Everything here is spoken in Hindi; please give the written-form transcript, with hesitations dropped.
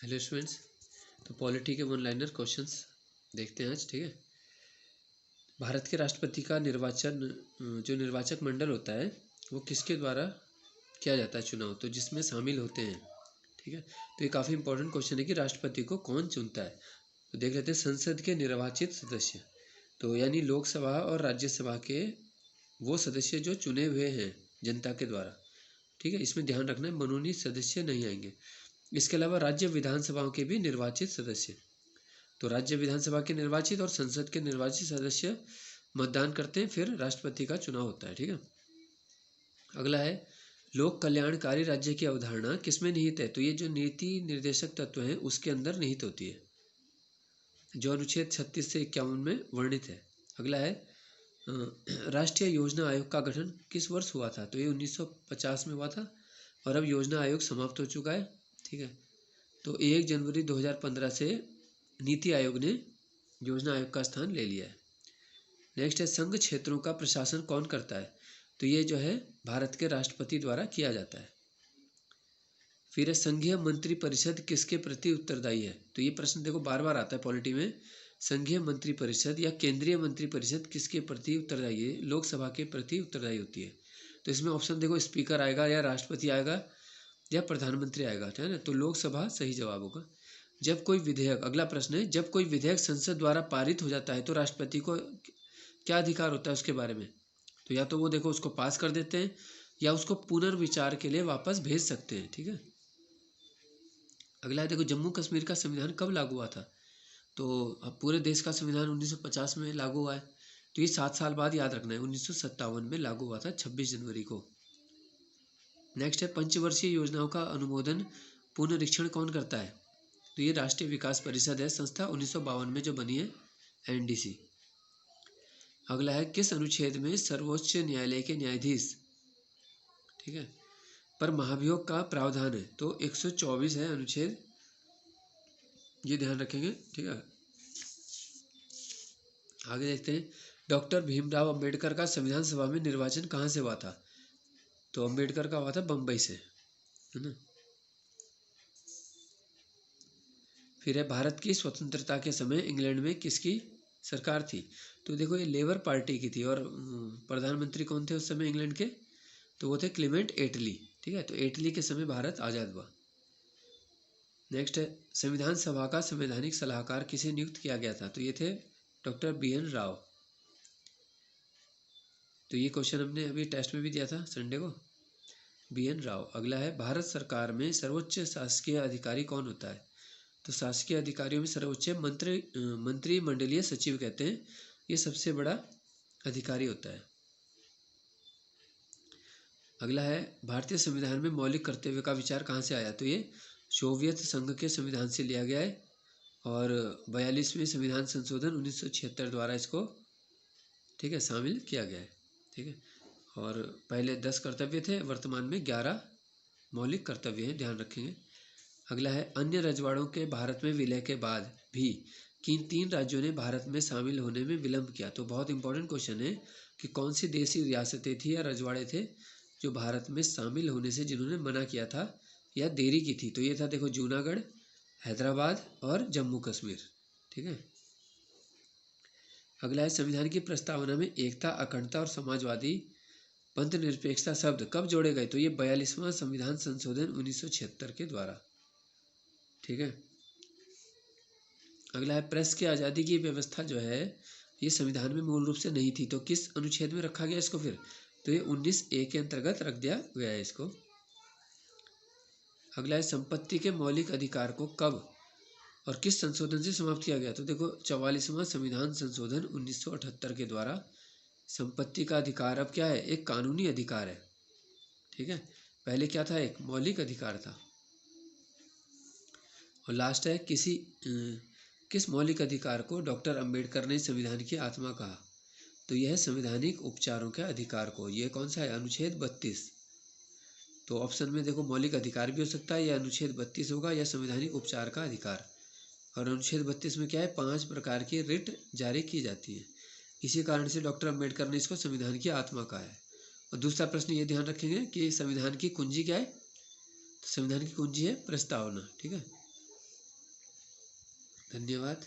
Hello students. तो पॉलिटी के वन लाइनर क्वेश्चंस देखते हैं आज। ठीक है, भारत के राष्ट्रपति का निर्वाचन जो निर्वाचक मंडल होता है वो किसके द्वारा किया जाता है चुनाव, तो जिसमें शामिल होते हैं। ठीक है, तो ये काफ़ी इंपॉर्टेंट क्वेश्चन है कि राष्ट्रपति को कौन चुनता है। तो देख लेते हैं, संसद के निर्वाचित सदस्य, तो यानी लोकसभा और राज्यसभा के वो सदस्य जो चुने हुए हैं जनता के द्वारा। ठीक है, इसमें ध्यान रखना है मनोनीत सदस्य नहीं आएंगे। इसके अलावा राज्य विधानसभाओं के भी निर्वाचित सदस्य, तो राज्य विधानसभा के निर्वाचित और संसद के निर्वाचित सदस्य मतदान करते हैं, फिर राष्ट्रपति का चुनाव होता है। ठीक है, अगला है लोक कल्याणकारी राज्य की अवधारणा किसमें निहित है, तो ये जो नीति निर्देशक तत्व हैं उसके अंदर निहित होती है, जो अनुच्छेद 36 से 51 में वर्णित है। अगला है राष्ट्रीय योजना आयोग का गठन किस वर्ष हुआ था, तो ये 1950 में हुआ था और अब योजना आयोग समाप्त हो चुका है। ठीक है, तो 1 जनवरी 2015 से नीति आयोग ने योजना आयोग का स्थान ले लिया है। नेक्स्ट है संघ क्षेत्रों का प्रशासन कौन करता है, तो ये जो है भारत के राष्ट्रपति द्वारा किया जाता है। फिर है संघीय मंत्री परिषद किसके प्रति उत्तरदायी है, तो ये प्रश्न देखो बार बार आता है पॉलिटी में। संघीय मंत्री परिषद या केंद्रीय मंत्री परिषद किसके प्रति उत्तरदायी है, लोकसभा के प्रति उत्तरदायी होती है। तो इसमें ऑप्शन देखो स्पीकर आएगा या राष्ट्रपति आएगा या प्रधानमंत्री आएगा, ठीक है ना। तो लोकसभा सही जवाब होगा। जब कोई विधेयक, अगला प्रश्न है, जब कोई विधेयक संसद द्वारा पारित हो जाता है तो राष्ट्रपति को क्या अधिकार होता है उसके बारे में, तो या तो वो देखो उसको पास कर देते हैं या उसको पुनर्विचार के लिए वापस भेज सकते हैं। ठीक है, अगला है देखो जम्मू कश्मीर का संविधान कब लागू हुआ था, तो अब पूरे देश का संविधान 1950 में लागू हुआ है, तो ये 7 साल बाद याद रखना है, 1957 में लागू हुआ था 26 जनवरी को। नेक्स्ट है पंचवर्षीय योजनाओं का अनुमोदन पुनरीक्षण कौन करता है, तो ये राष्ट्रीय विकास परिषद है, संस्था 1952 में जो बनी है, एनडीसी। अगला है किस अनुच्छेद में सर्वोच्च न्यायालय के न्यायाधीश, ठीक है, पर महाभियोग का प्रावधान है, तो 124 है अनुच्छेद, ये ध्यान रखेंगे। ठीक है, आगे देखते हैं डॉक्टर भीमराव अंबेडकर का संविधान सभा में निर्वाचन कहाँ से हुआ था, तो अंबेडकर का हुआ था बम्बई से, है ना। फिर है भारत की स्वतंत्रता के समय इंग्लैंड में किसकी सरकार थी, तो देखो ये लेबर पार्टी की थी और प्रधानमंत्री कौन थे उस समय इंग्लैंड के, तो वो थे क्लीमेंट एटली। ठीक है, तो एटली के समय भारत आज़ाद हुआ। नेक्स्ट है संविधान सभा का संवैधानिक सलाहकार किसे नियुक्त किया गया था, तो ये थे डॉक्टर BN राव। तो ये क्वेश्चन हमने अभी टेस्ट में भी दिया था संडे को, BN राव। अगला है भारत सरकार में सर्वोच्च शासकीय अधिकारी कौन होता है, तो शासकीय अधिकारियों में सर्वोच्च मंत्रिमंडलीय सचिव कहते हैं, ये सबसे बड़ा अधिकारी होता है। अगला है भारतीय संविधान में मौलिक कर्तव्य का विचार कहाँ से आया, तो ये सोवियत संघ के संविधान से लिया गया है और 42वें संविधान संशोधन 1976 द्वारा इसको, ठीक है, शामिल किया गया है। ठीक है, और पहले 10 कर्तव्य थे, वर्तमान में 11 मौलिक कर्तव्य हैं, ध्यान रखेंगे। अगला है अन्य रजवाड़ों के भारत में विलय के बाद भी किन 3 राज्यों ने भारत में शामिल होने में विलंब किया, तो बहुत इंपॉर्टेंट क्वेश्चन है कि कौन सी देशी रियासतें थी या रजवाड़े थे जो भारत में शामिल होने से जिन्होंने मना किया था या देरी की थी, तो ये था देखो जूनागढ़, हैदराबाद और जम्मू कश्मीर। ठीक है, अगला है संविधान की प्रस्तावना में एकता, अखंडता और समाजवादी पंथ निरपेक्षता शब्द कब जोड़े गए, तो ये 42वां संविधान संशोधन 1976 के द्वारा। ठीक है, अगला है प्रेस की आज़ादी की व्यवस्था जो है ये संविधान में मूल रूप से नहीं थी, तो किस अनुच्छेद में रखा गया इसको फिर, तो ये 19A के अंतर्गत रख दिया गया है इसको। अगला है संपत्ति के मौलिक अधिकार को कब और किस संशोधन से समाप्त किया गया, तो देखो 44वां संविधान संशोधन 1978 के द्वारा संपत्ति का अधिकार अब क्या है, एक कानूनी अधिकार है। ठीक है, पहले क्या था, एक मौलिक अधिकार था। और लास्ट है किस मौलिक अधिकार को डॉक्टर अंबेडकर ने संविधान की आत्मा कहा, तो यह संवैधानिक उपचारों के अधिकार को, ये कौन सा है, अनुच्छेद 32। तो ऑप्शन में देखो मौलिक अधिकार भी हो सकता है, या अनुच्छेद 32 होगा या संवैधानिक उपचार का अधिकार। और अनुच्छेद 32 में क्या है, 5 प्रकार की रिट जारी की जाती है, इसी कारण से डॉक्टर अंबेडकर ने इसको संविधान की आत्मा कहा है। और दूसरा प्रश्न ये ध्यान रखेंगे कि संविधान की कुंजी क्या है, तो संविधान की कुंजी है प्रस्तावना। ठीक है, धन्यवाद।